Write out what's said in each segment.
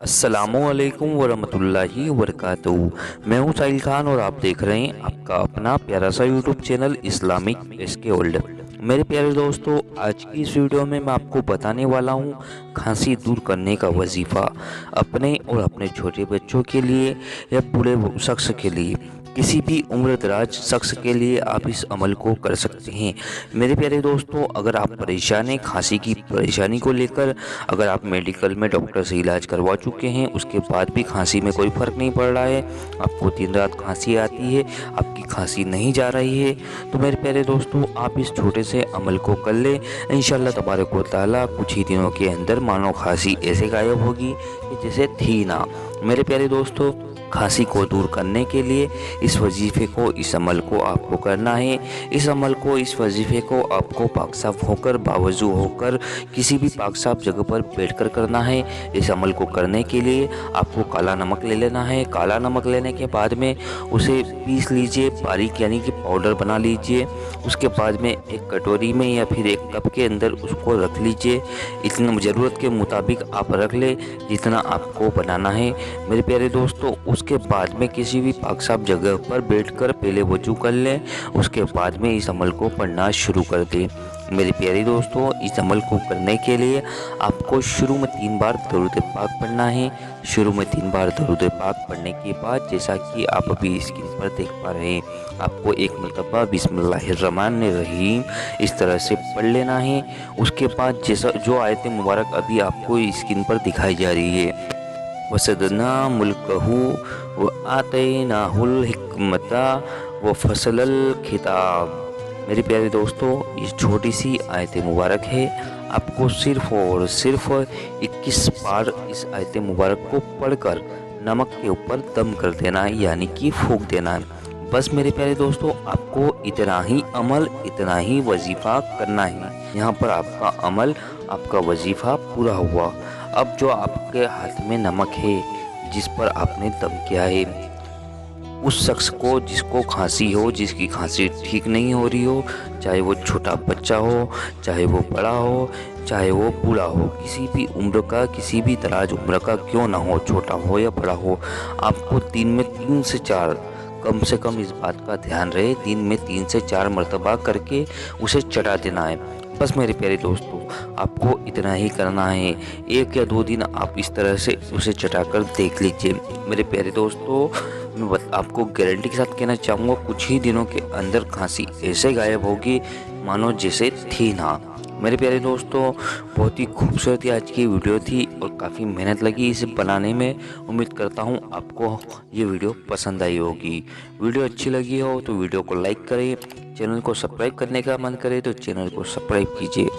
अस्सलामु अलैकुम वरहमतुल्लाहि वबरकातुहू। मैं हूँ साहिल खान और आप देख रहे हैं आपका अपना प्यारा सा YouTube channel Islamic SK World. मेरे प्यारे दोस्तों, आज की इस वीडियो में मैं आपको बताने वाला हूँ खांसी दूर करने का वजीफ़ा अपने और अपने छोटे बच्चों के लिए या बूढ़े शख्स के लिए, किसी भी उम्र दराज शख्स के लिए आप इस अमल को कर सकते हैं। मेरे प्यारे दोस्तों, अगर आप परेशान हैं खांसी की परेशानी को लेकर, अगर आप मेडिकल में डॉक्टर से इलाज करवा चुके हैं, उसके बाद भी खांसी में कोई फ़र्क नहीं पड़ रहा है, आपको दिन रात खांसी आती है, आपकी खांसी नहीं जा रही है, तो मेरे प्यारे दोस्तों आप इस छोटे से अमल को कर लें। इंशाअल्लाह तबारक व तआला कुछ ही दिनों के अंदर मानो खांसी ऐसे गायब होगी कि जैसे थी ना। मेरे प्यारे दोस्तों, खांसी को दूर करने के लिए इस वजीफ़े को, इस अमल को आपको करना है। इस अमल को, इस वजीफ़े को आपको पाक साफ़ होकर, बावजू होकर, किसी भी पाक साफ़ जगह पर बैठकर करना है। इस अमल को करने के लिए आपको काला नमक ले लेना है। काला नमक लेने के बाद में उसे पीस लीजिए बारीक, यानी कि पाउडर बना लीजिए। उसके बाद में एक कटोरी में या फिर एक कप के अंदर उसको रख लीजिए। इतना ज़रूरत के मुताबिक आप रख ले जितना आपको बनाना है। मेरे प्यारे दोस्तों, उसके बाद में किसी भी पाक साफ़ जगह पर बैठकर पहले वजू कर लें, उसके बाद में इस अमल को पढ़ना शुरू कर दें। मेरे प्यारे दोस्तों, इस अमल को करने के लिए आपको शुरू में 3 बार दरूद पाक पढ़ना है। शुरू में 3 बार दरूद पाक पढ़ने के बाद, जैसा कि आप अभी स्क्रीन पर देख पा रहे हैं, आपको एक मरतबा बिस्मिल्लाहिर्रहमानिर्रहीम इस तरह से पढ़ लेना है। उसके बाद जैसा जो आयत मुबारक अभी आपको स्क्रीन पर दिखाई जा रही है, वसदना मुल्कहू व आतैनाहुल हिकमता व फसलल खिताब। मेरे प्यारे दोस्तों, ये छोटी सी आयत मुबारक है। आपको सिर्फ़ और सिर्फ 21 बार इस आयत मुबारक को पढ़कर नमक के ऊपर दम कर देना है, यानी कि फूंक देना है। बस मेरे प्यारे दोस्तों, आपको इतना ही अमल, इतना ही वजीफ़ा करना है। यहाँ पर आपका अमल, आपका वजीफ़ा पूरा हुआ। अब जो आपके हाथ में नमक है जिस पर आपने दम किया है, उस शख्स को जिसको खांसी हो, जिसकी खांसी ठीक नहीं हो रही हो, चाहे वो छोटा बच्चा हो, चाहे वो बड़ा हो, चाहे वो बूढ़ा हो, किसी भी उम्र का, किसी भी दराज उम्र का क्यों ना हो, छोटा हो या बड़ा हो, आपको दिन में 3 से 4, कम से कम इस बात का ध्यान रहे, दिन में 3 से 4 मरतबा करके उसे चटा देना है। बस मेरे प्यारे दोस्तों, आपको इतना ही करना है। 1 या 2 दिन आप इस तरह से उसे चटाकर देख लीजिए। मेरे प्यारे दोस्तों, मैं आपको गारंटी के साथ कहना चाहूँगा, कुछ ही दिनों के अंदर खांसी ऐसे गायब होगी मानो जैसे थी ना। मेरे प्यारे दोस्तों, बहुत ही खूबसूरत आज की वीडियो थी और काफ़ी मेहनत लगी इसे बनाने में। उम्मीद करता हूँ आपको ये वीडियो पसंद आई होगी। वीडियो अच्छी लगी हो तो वीडियो को लाइक करें, चैनल को सब्सक्राइब करने का मन करे तो चैनल को सब्सक्राइब कीजिए।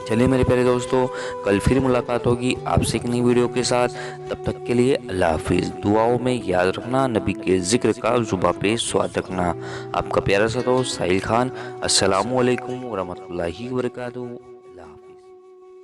चलिए मेरे प्यारे दोस्तों, कल फिर मुलाकात होगी आपसे एक नई वीडियो के साथ। तब तक के लिए अल्लाह हाफिज़। दुआओं में याद रखना, नबी के ज़िक्र का ज़ुबां पे स्वाद रखना। आपका प्यारा सा दोस्त साहिल खान। अस्सलामु अलैकुम वरहमतुल्लाहि वबरकातुहू।